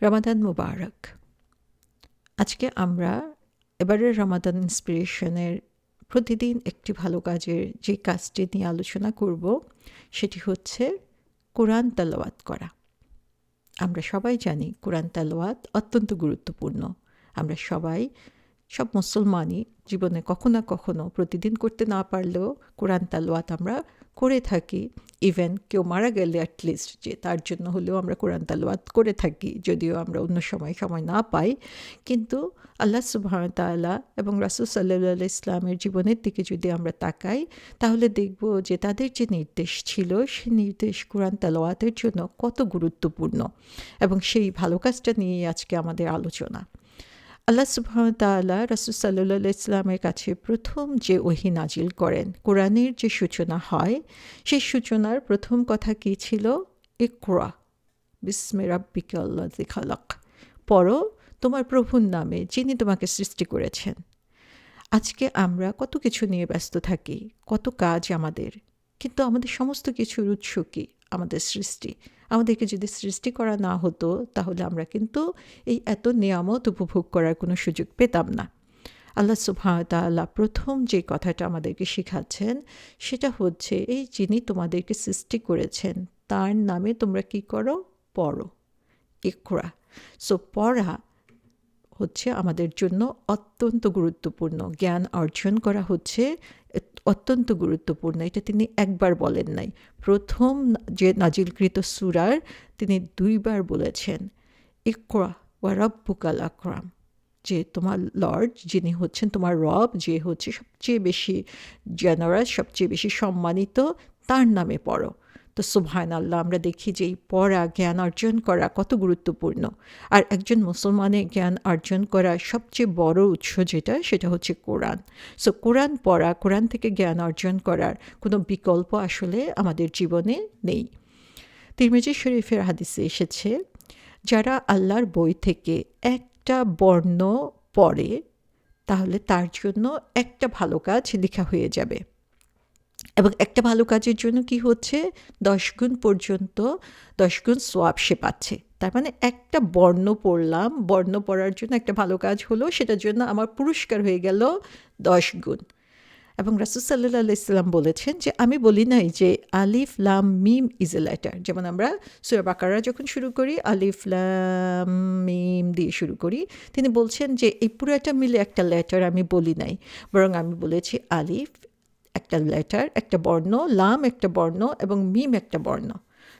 রমাদান মুবারক। আজকে আমরা এবারের রমাদান ইন্সপিরেশনের প্রতিদিন একটি ভালো কাজের যে কাজটি নিয়ে আলোচনা করব সেটি হচ্ছে কোরআন তেলাওয়াত করা। আমরা সবাই জানি কোরআন তেলাওয়াত অত্যন্ত গুরুত্বপূর্ণ। আমরা সব মুসলমানই জীবনে কখনো না কখনো প্রতিদিন করতে না পারলেও কোরআন তেলাওয়াত আমরা করে থাকি। ইভেন কেউ মারা গেলে অ্যাটলিস্ট যে তার জন্য হলেও আমরা কোরআন তেলাওয়াত করে থাকি, যদিও আমরা অন্য সময় না পাই। কিন্তু আল্লাহ সুবহানাহু ওয়া তাআলা এবং রাসূল সাল্লাল্লাহু আলাইহি ইসলামের জীবনের দিকে যদি আমরা তাকাই, তাহলে দেখব যে তাদের যে নির্দেশ ছিল সেই নির্দেশ কোরআন তেলাওয়াতের জন্য কত গুরুত্বপূর্ণ, এবং সেই ভালো কাজটা নিয়ে আজকে আমাদের আলোচনা। আল্লাহ সুবহানাহু ওয়া তাআলা রাসূল সাল্লাল্লাহু আলাইহি ইসলামের কাছে প্রথম যে ওহী নাজিল করেন, কোরআনের যে সূচনা হয়, সেই সূচনার প্রথম কথা কী ছিল? ইকরা বিসমি রাব্বিকাল্লাযী খালাক, পড়ো তোমার প্রভুর নামে যিনি তোমাকে সৃষ্টি করেছেন। আজকে আমরা কত কিছু নিয়ে ব্যস্ত থাকি, কত কাজ আমাদের, কিন্তু আমাদের সমস্ত কিছুর উৎস কী? আমাদের সৃষ্টি। আমাদেরকে যদি সৃষ্টি করা না হতো তাহলে আমরা কিন্তু এই এত নিয়ামত উপভোগ করার কোনো সুযোগ পেতাম না। আল্লাহ সুবহানাহু ওয়া তাআলা প্রথম যে কথাটা আমাদেরকে শেখাচ্ছেন সেটা হচ্ছে, এই যিনি তোমাদেরকে সৃষ্টি করেছেন তার নামে তোমরা কি করো? পড়ো। ইকরা। সো পড়া হচ্ছে আমাদের জন্য অত্যন্ত গুরুত্বপূর্ণ। জ্ঞান অর্জন করা হচ্ছে অত্যন্ত গুরুত্বপূর্ণ। এটা তিনি একবার বলেন নাই, প্রথম যে নাজিলকৃত সূরার তিনি 2 বার বলেছেন, ইকরা ওয়া রাব্বুকাল আকরাম, যে তোমার লর্ড যিনি হচ্ছেন তোমার রব, যে হচ্ছে সবচেয়ে বেশি জেনারাস, সবচেয়ে বেশি সম্মানিত, তার নামে পড়ো। তো সুবহানাল্লাহ, আমরা দেখি যে এই পড়া, জ্ঞান অর্জন করা কত গুরুত্বপূর্ণ। আর একজন মুসলমানের জ্ঞান অর্জন করার সবচেয়ে বড় উৎস সেটা হচ্ছে কোরআন। সো কোরআন পড়া, কোরআন থেকে জ্ঞান অর্জন করার কোনো বিকল্প আসলে আমাদের জীবনে নেই। তিরমিজি শরীফের হাদিসে এসেছে, যারা আল্লাহর বই থেকে একটা বর্ণ পড়ে তাহলে তার জন্য একটা ভালো কাজ লেখা হয়ে যাবে, এবং একটা ভালো কাজের জন্য কি হচ্ছে? 10 গুণ পর্যন্ত 10 গুণ সওয়াব সে পাচ্ছে। তার মানে একটা বর্ণ পড়লাম, বর্ণ পড়ার জন্য একটা ভালো কাজ হলো, সেটার জন্য আমার পুরস্কার হয়ে গেল 10 গুণ। এবং রাসূল সাল্লাল্লাহু আলাইহি সাল্লাম বলেছেন যে, আমি বলি নাই যে আলিফ লাম মিম ইজ এ লেটার। যেমন আমরা সূরা বাকারা যখন শুরু করি আলিফ লাম মিম দিয়ে শুরু করি, তিনি বলছেন যে এই পুরোটা মিলে একটা লেটার আমি বলি নাই, বরং আমি বলেছি আলিফ একটা লেটার, একটা বর্ণ, লাম একটা বর্ণ, এবং মিম একটা বর্ণ।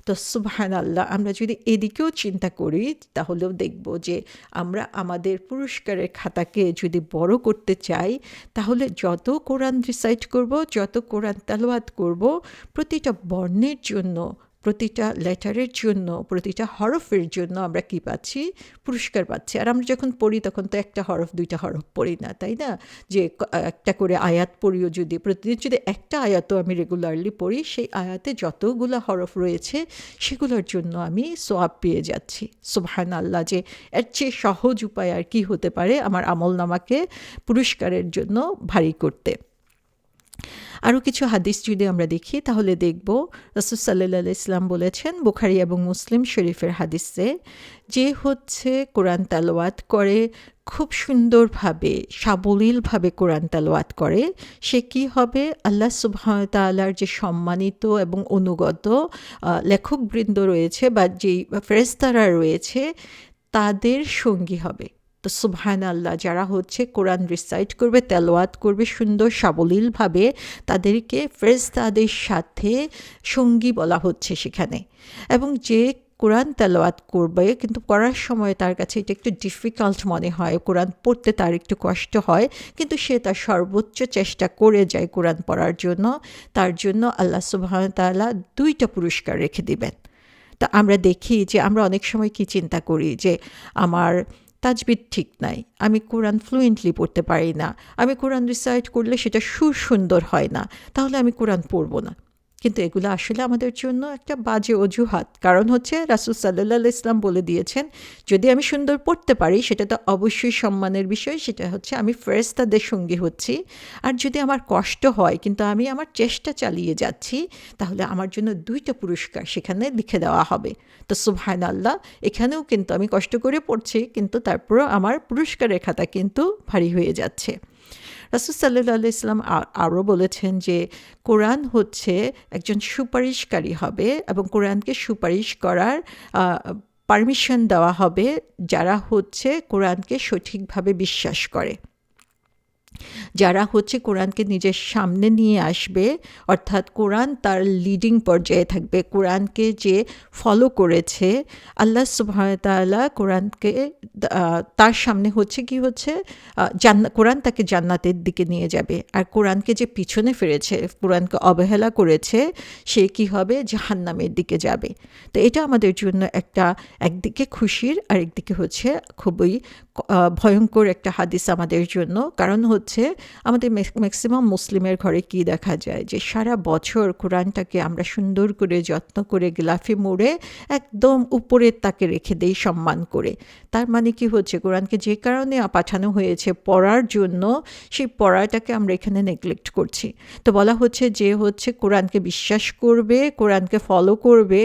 তো সুবহানাল্লাহ, আমরা যদি এদিকেও চিন্তা করি তাহলেও দেখব যে আমরা আমাদের পুরস্কারের খাতাকে যদি বড় করতে চাই, তাহলে যত কোরআন রিসাইট করব, যত কোরআন তেলাওয়াত করব, প্রতিটা বর্ণের জন্য, প্রতিটা লেটারের জন্য, প্রতিটা হরফের জন্য আমরা কি পাচ্ছি? পুরস্কার পাচ্ছি। আর আমরা যখন পড়ি তখন তো একটা হরফ 2টা হরফ পড়ি না, তাই না? যে একটা করে আয়াত পড়িও, যদি প্রতিদিন যদি একটা আয়াতও আমি রেগুলারলি পড়ি, সেই আয়াতে যতগুলো হরফ রয়েছে সেগুলোর জন্য আমি সওয়াব পেয়ে যাচ্ছি। সুবহানাল্লাহ, যে এর চেয়ে সহজ উপায় আর কি হতে পারে আমার আমলনামাকে পুরস্কারের জন্য ভারী করতে। আরও কিছু হাদিস যদি আমরা দেখি তাহলে দেখব, রাসূল সাল্লাল্লাহু আলাইহি ইসলাম বলেছেন বুখারী এবং মুসলিম শরীফের হাদিসে, যে হচ্ছে কোরআন তেলাওয়াত করে, খুব সুন্দরভাবে সাবলীলভাবে কোরআন তেলাওয়াত করে, সে কি হবে? আল্লাহ সুবহানাহু ওয়া তাআলার যে সম্মানিত এবং অনুগত লেখকবৃন্দ রয়েছে বা যেই ফেরেশতারা রয়েছে তাদের সঙ্গী হবে। তো সুবহানাল্লাহ, যারা হচ্ছে কোরআন রিসাইট করবে, তেলাওয়াত করবে সুন্দর সাবলীলভাবে, তাদেরকে ফেরেশতাদের সাথে সঙ্গী বলা হচ্ছে সেখানে। এবং যে কোরআন তেলাওয়াত করবে কিন্তু করার সময় তার কাছে এটা একটু ডিফিকাল্ট মনে হয়, কোরআন পড়তে তার একটু কষ্ট হয়, কিন্তু সে তার সর্বোচ্চ চেষ্টা করে যায় কোরআন পড়ার জন্য, তার জন্য আল্লাহ সুবহানাহু ওয়া তাআলা 2টা পুরস্কার রেখে দিবেন। তা আমরা দেখি যে আমরা অনেক সময় কি চিন্তা করি যে আমার তাজবিদ ঠিক নাই, আমি কোরআন ফ্লুয়েন্টলি পড়তে পারি না, আমি কোরআন রিসাইট করলে সেটা সুর সুন্দর হয় না, তাহলে আমি কোরআন পড়ব না। কিন্তু এগুলো আসলে আমাদের জন্য একটা বাজে অজুহাত। কারণ হচ্ছে রাসূল সাল্লাল্লাহু আলাইহি ওয়াসাল্লাম বলে দিয়েছেন, যদি আমি সুন্দর পড়তে পারি সেটা তো অবশ্যই সম্মানের বিষয়, সেটা হচ্ছে আমি ফেরেশতাদের সঙ্গী হচ্ছি। আর যদি আমার কষ্ট হয় কিন্তু আমি আমার চেষ্টা চালিয়ে যাচ্ছি, তাহলে আমার জন্য ২টা পুরস্কার সেখানে লিখে দেওয়া হবে। তো সুবহানাল্লাহ, এখানেও কিন্তু আমি কষ্ট করে পড়ছি, কিন্তু তারপরেও আমার পুরস্কারের খাতা কিন্তু ভারী হয়ে যাচ্ছে। রাসূল সাল্লাল্লাহু আলাইহি ওয়াসাল্লাম আরও বলেছেন যে কোরআন হচ্ছে একজন সুপারিশকারী হবে, এবং কোরআনকে সুপারিশ করার পারমিশন দেওয়া হবে যারা হচ্ছে কোরআনকে সঠিকভাবে বিশ্বাস করে, যারা হচ্ছে কোরআনকে নিজের সামনে নিয়ে আসবে, অর্থাৎ কোরআন তার লিডিং পর্যায়ে থাকবে, কোরআনকে যে ফলো করেছে, আল্লাহ সুবহানাহু ওয়া তাআলা কোরআনকে তার সামনে হচ্ছে কি হচ্ছে কোরআন তাকে জান্নাতের দিকে নিয়ে যাবে। আর কোরআনকে যে পিছনে ফিরেছে, কোরআনকে অবহেলা করেছে, সে কি হবে, জাহান্নামের দিকে যাবে। তো এটা আমাদের জন্য একটা একদিকে খুশির, আর একদিকে হচ্ছে খুবই ভয়ঙ্কর একটা হাদিস আমাদের জন্য। কারণ হচ্ছে আমাদের ম্যাক্সিমাম মুসলিমের ঘরে কি দেখা যায়, যে সারা বছর কোরআনটাকে আমরা সুন্দর করে যত্ন করে গিলাফে মুড়ে একদম উপরের তাকে রেখে দেই সম্মান করে। তার মানে কি হচ্ছে, কোরআনকে যে কারণে পাঠানো হয়েছে পড়ার জন্য, সেই পড়াটাকে আমরা এখানে নেগলেক্ট করছি। তো বলা হচ্ছে যে হচ্ছে কোরআনকে বিশ্বাস করবে, কোরআনকে ফলো করবে,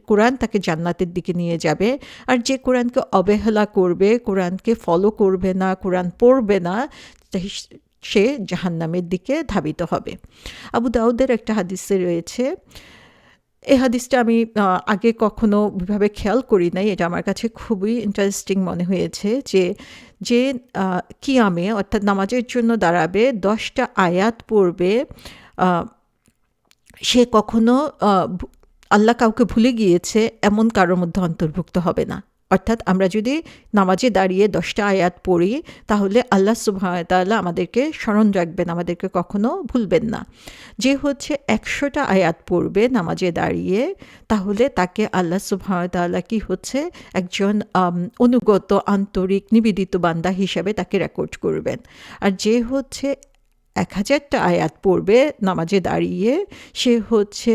কোরআন তাকে জান্নাতের দিকে নিয়ে যাবে। আর যে কোরআনকে অবহেলা করবে, কোরআনকে ফলো করবে না, কোরআন পড়বে না, সে জাহান্নামের দিকে ধাবিত হবে। আবু দাউদের একটা হাদিসে রয়েছে, এই হাদিসটা আমি আগে কখনো ওইভাবে খেয়াল করি নাই, এটা আমার কাছে খুবই ইন্টারেস্টিং মনে হয়েছে, যে যে কিয়ামে অর্থাৎ নামাজের জন্য দাঁড়াবে, 10টা আয়াত পড়বে, সে কখনো আল্লাহ কাউকে ভুলে গিয়েছে এমন কারোর মধ্যে অন্তর্ভুক্ত হবে না। অর্থাৎ আমরা যদি নামাজে দাঁড়িয়ে 10টা আয়াত পড়ি, তাহলে আল্লাহ সুবহানাহু ওয়া তাআলা আমাদেরকে স্মরণ রাখবেন, আমাদেরকে কখনো ভুলবেন না। যে হচ্ছে 100টা আয়াত পড়বে নামাজে দাঁড়িয়ে, তাহলে তাকে আল্লাহ সুবহানাহু ওয়া তাআলা কি হচ্ছে একজন অনুগত, আন্তরিক, নিবেদিত বান্দা হিসাবে তাকে রেকর্ড করবেন। আর যে হচ্ছে 1000টা আয়াত পড়বে নামাজে দাঁড়িয়ে, সে হচ্ছে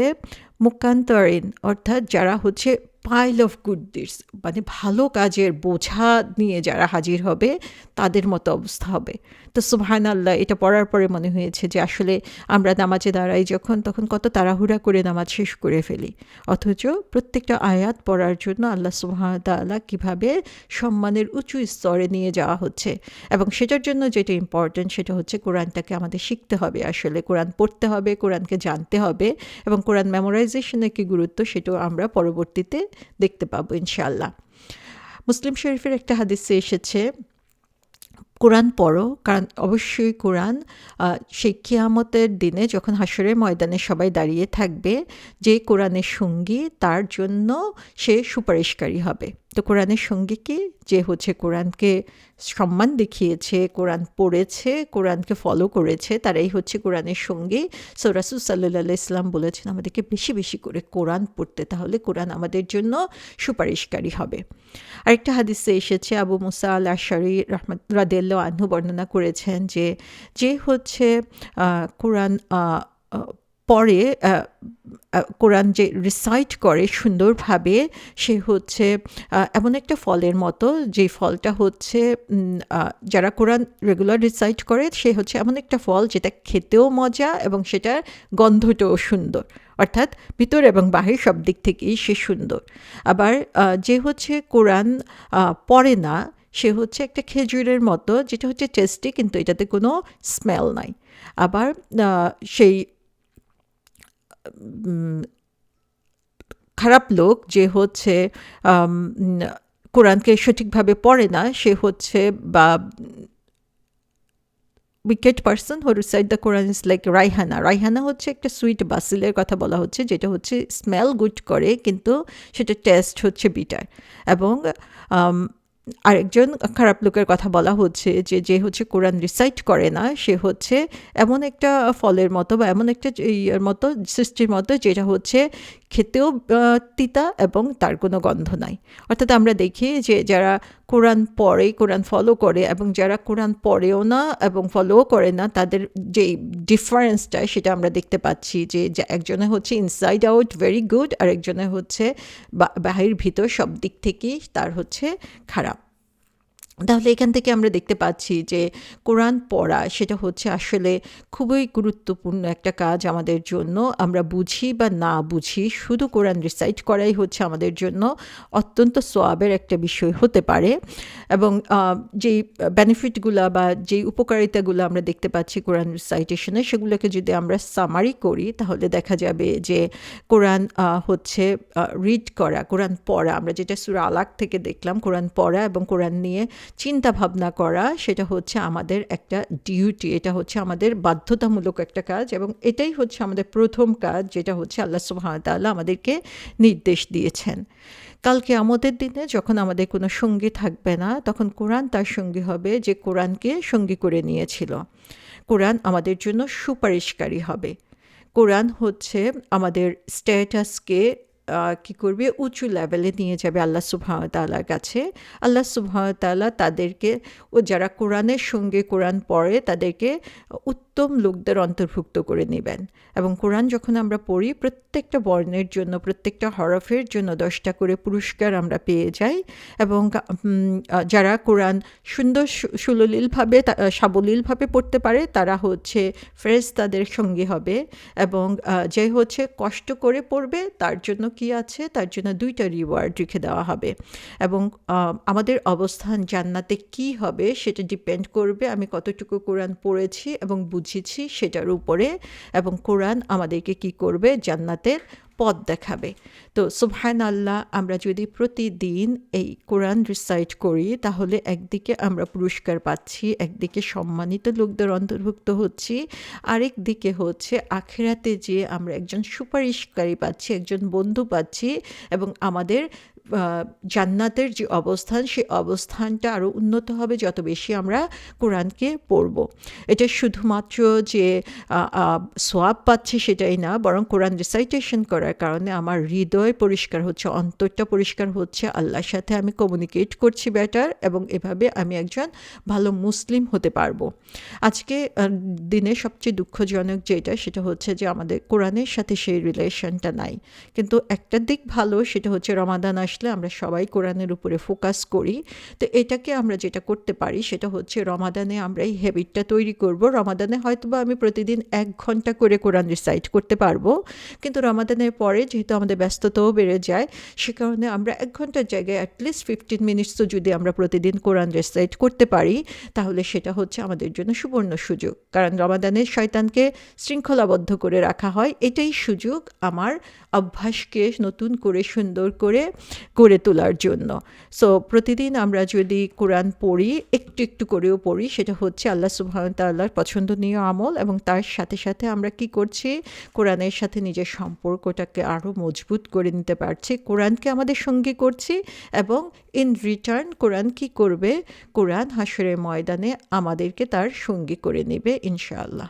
মুকান্তরিন, অর্থাৎ যারা হচ্ছে পাইল অফ গুড ডিডস, মানে ভালো কাজের বোঝা নিয়ে যারা হাজির হবে, তাদের মতো অবস্থা হবে। তো সুবহানাল্লাহ, এটা পড়ার পরে মনে হয়েছে যে আসলে আমরা নামাজে দাঁড়াই যখন, তখন কত তাড়াহুড়া করে নামাজ শেষ করে ফেলি, অথচ প্রত্যেকটা আয়াত পড়ার জন্য আল্লাহ সুবহানাহু ওয়া তাআলা কীভাবে সম্মানের উঁচু স্তরে নিয়ে যাওয়া হচ্ছে। এবং সেটার জন্য যেটা ইম্পর্টেন্ট, সেটা হচ্ছে কোরআনটাকে আমাদের শিখতে হবে, আসলে কোরআন পড়তে হবে, কোরআনকে জানতে হবে, এবং কোরআন মেমোরাইজেশনের কি গুরুত্ব, সেটাও আমরা পরবর্তীতে দেখতে পাবো ইনশাআল্লাহ। মুসলিম শরীফের একটা হাদিসে এসেছে, কোরআন পড়ো, কারণ অবশ্যই কোরআন সেই কিয়ামতের দিনে যখন হাশরের ময়দানে সবাই দাঁড়িয়ে থাকবে, যে কোরআনের সঙ্গী তার জন্য সে সুপারিশকারী হবে। তো কোরআনের সঙ্গী কি, যে হচ্ছে কোরআনকে সম্মান দেখিয়েছে, কোরআন পড়েছে, কোরআনকে ফলো করেছে, তারাই হচ্ছে কোরআনের সঙ্গী। সো রাসূল সাল্লাল্লাহু আলাইহি ওয়াসাল্লাম বলেছেন আমাদেরকে বেশি বেশি করে কোরআন পড়তে, তাহলে কোরআন আমাদের জন্য সুপারিশকারী হবে। আরেকটা হাদিসে এসেছে, আবু মুসা আল আশআরী রাদিয়াল্লাহু আনহু বর্ণনা করেছেন যে যে হচ্ছে কোরআন পড়ে, কোরআন যে রিসাইট করে সুন্দরভাবে, সে হচ্ছে এমন একটা ফলের মতো, যে ফলটা হচ্ছে যারা কোরআন রেগুলার রিসাইট করে, সে হচ্ছে এমন একটা ফল যেটা খেতেও মজা এবং সেটার গন্ধটাও সুন্দর, অর্থাৎ ভিতর এবং বাহির সব দিক থেকেই সে সুন্দর। আবার যে হচ্ছে কোরআন পড়ে না, সে হচ্ছে একটা খেজুরের মতো, যেটা হচ্ছে টেস্টি কিন্তু এটাতে কোনো স্মেল নাই। আবার সেই খারাপ লোক যে হচ্ছে কোরআনকে সঠিকভাবে পড়ে না, সে হচ্ছে বা wicket person who recite the Quran is like Raihana. Raihana হচ্ছে একটা সুইট বাসিলের কথা বলা হচ্ছে, যেটা হচ্ছে স্মেল গুড করে কিন্তু সেটা টেস্ট হচ্ছে বিটার। এবং আরেকজন খারাপ লোকের কথা বলা হচ্ছে যে যে হচ্ছে কোরআন রিসাইট করে না, সে হচ্ছে এমন একটা ফলের মতো বা এমন একটা ইয়ের মতো, সৃষ্টির মতো, যেটা হচ্ছে খেতেও তিতা এবং তার কোনো গন্ধ নাই। অর্থাৎ আমরা দেখি যে যারা কোরআন পড়ে, কোরআন ফলো করে, এবং যারা কোরআন পড়েও না এবং ফলোও করে না, তাদের যেই ডিফারেন্সটা সেটা আমরা দেখতে পাচ্ছি যে একজনে হচ্ছে ইনসাইড আউট ভেরি গুড, আর একজনে হচ্ছে বাহির ভিতর সব দিক থেকেই তার হচ্ছে খারাপ। তাহলে এখান থেকে আমরা দেখতে পাচ্ছি যে কোরআন পড়া সেটা হচ্ছে আসলে খুবই গুরুত্বপূর্ণ একটা কাজ আমাদের জন্য। আমরা বুঝি বা না বুঝি, শুধু কোরআন রিসাইট করাই হচ্ছে আমাদের জন্য অত্যন্ত সোয়াবের একটা বিষয় হতে পারে। এবং যেই বেনিফিটগুলো বা যেই উপকারিতাগুলো আমরা দেখতে পাচ্ছি কোরআন রিসাইটেশনে, সেগুলোকে যদি আমরা সামারি করি তাহলে দেখা যাবে যে কোরআন হচ্ছে রিড করা, কোরআন পড়া, আমরা যেটা সূরা আলাক থেকে দেখলাম, কোরআন পড়া এবং কোরআন নিয়ে চিন্তা ভাবনা করা, সেটা হচ্ছে আমাদের একটা ডিউটি, এটা হচ্ছে আমাদের বাধ্যতামূলক একটা কাজ, এবং এটাই হচ্ছে আমাদের প্রথম কাজ, যেটা হচ্ছে আল্লাহ সুবহানাহু ওয়া তাআলা আমাদেরকে নির্দেশ দিয়েছেন। কাল কিয়ামতের দিনে যখন আমাদের কোনো সঙ্গী থাকবে না, তখন কোরআন তার সঙ্গী হবে যে কোরআনকে সঙ্গী করে নিয়েছিল। কোরআন আমাদের জন্য সুপারিশকারী হবে। কোরআন হচ্ছে আমাদের স্ট্যাটাসকে কী করবে, উঁচু লেভেলে নিয়ে যাবে আল্লাহ সুবহানাহু ওয়া তাআলার কাছে। আল্লাহ সুবহানাহু ওয়া তাআলা তাদেরকে, ও যারা কোরআনের সঙ্গে কোরআন পড়ে, তাদেরকে উত্তম লোকদের অন্তর্ভুক্ত করে নেবেন। এবং কোরআন যখন আমরা পড়ি, প্রত্যেকটা বর্ণের জন্য, প্রত্যেকটা হরফের জন্য 10টা করে পুরস্কার আমরা পেয়ে যাই। এবং যারা কোরআন সুন্দর সুললিলভাবে সাবলীলভাবে পড়তে পারে, তারা হচ্ছে ফেরেশতাদের সঙ্গী হবে। এবং যে হচ্ছে কষ্ট করে পড়বে, তার জন্য কি আছে, তার জন্য 2টা রিওয়ার্ড রেখে দেওয়া হবে। এবং আমাদের অবস্থান জান্নাতে কি হবে সেটা ডিপেন্ড করবে আমি কতটুকু কোরআন পড়েছি এবং বুঝেছি সেটার উপরে। এবং কোরআন আমাদেরকে কি করবে, জান্নাতের পথ দেখাবে। তো সুবহানাল্লাহ, আমরা যদি প্রতিদিন এই কোরআন রিসাইট করি, তাহলে একদিকে আমরা পুরস্কার পাচ্ছি, একদিকে সম্মানিত লোকদের অন্তর্ভুক্ত হচ্ছি, আরেক দিকে হচ্ছে আখিরাতে যে আমরা একজন সুপারিশকারী পাচ্ছি, একজন বন্ধু পাচ্ছি, এবং আমাদের জান্নাতের যে অবস্থান, সেই অবস্থানটা আরও উন্নত হবে যত বেশি আমরা কোরআনকে পড়ব। এটা শুধুমাত্র যে সোয়াব পাচ্ছি সেটাই না, বরং কোরআন রিসাইটেশন করার কারণে আমার হৃদয় পরিষ্কার হচ্ছে, অন্তরটা পরিষ্কার হচ্ছে, আল্লাহর সাথে আমি কমিউনিকেট করছি বেটার, এবং এভাবে আমি একজন ভালো মুসলিম হতে পারবো। আজকে দিনে সবচেয়ে দুঃখজনক যেটা, সেটা হচ্ছে যে আমাদের কোরআনের সাথে সেই রিলেশনটা নাই। কিন্তু একটা দিক ভালো, সেটা হচ্ছে রমাদান আসলে আমরা সবাই কোরআনের উপরে ফোকাস করি। তো এটাকে আমরা যেটা করতে পারি সেটা হচ্ছে রমাদানে আমরা এই হ্যাবিটটা তৈরি করব। রমাদানে হয়তোবা আমি প্রতিদিন 1 ঘন্টা করে কোরআন রিসাইট করতে পারবো, কিন্তু রমাদানের পরে যেহেতু আমাদের ব্যস্ততাও বেড়ে যায়, সে কারণে আমরা 1 ঘন্টার জায়গায় অ্যাটলিস্ট 15 মিনিটসও যদি আমরা প্রতিদিন কোরআন রিসাইট করতে পারি, তাহলে সেটা হচ্ছে আমাদের জন্য সুবর্ণ সুযোগ। কারণ রমাদানে শয়তানকে শৃঙ্খলাবদ্ধ করে রাখা হয়, এটাই সুযোগ আমার অভ্যাসকে নতুন করে সুন্দর করে গড়ে তোলার জন্য। সো প্রতিদিন আমরা যদি কোরআন পড়ি, একটু একটু করেও পড়ি, সেটা হচ্ছে আল্লাহ সুবহানাহু ওয়া তাআলার পছন্দনীয় আমল। এবং তার সাথে সাথে আমরা কি করছি, কোরআনের সাথে নিজের সম্পর্কটাকে আরও মজবুত করে নিতে পারছি, কোরআনকে আমাদের সঙ্গী করছি। এবং ইন রিটার্ন কোরআন কি করবে, কোরআন হাশরের ময়দানে আমাদেরকে তার সঙ্গী করে নেবে ইনশাআল্লাহ।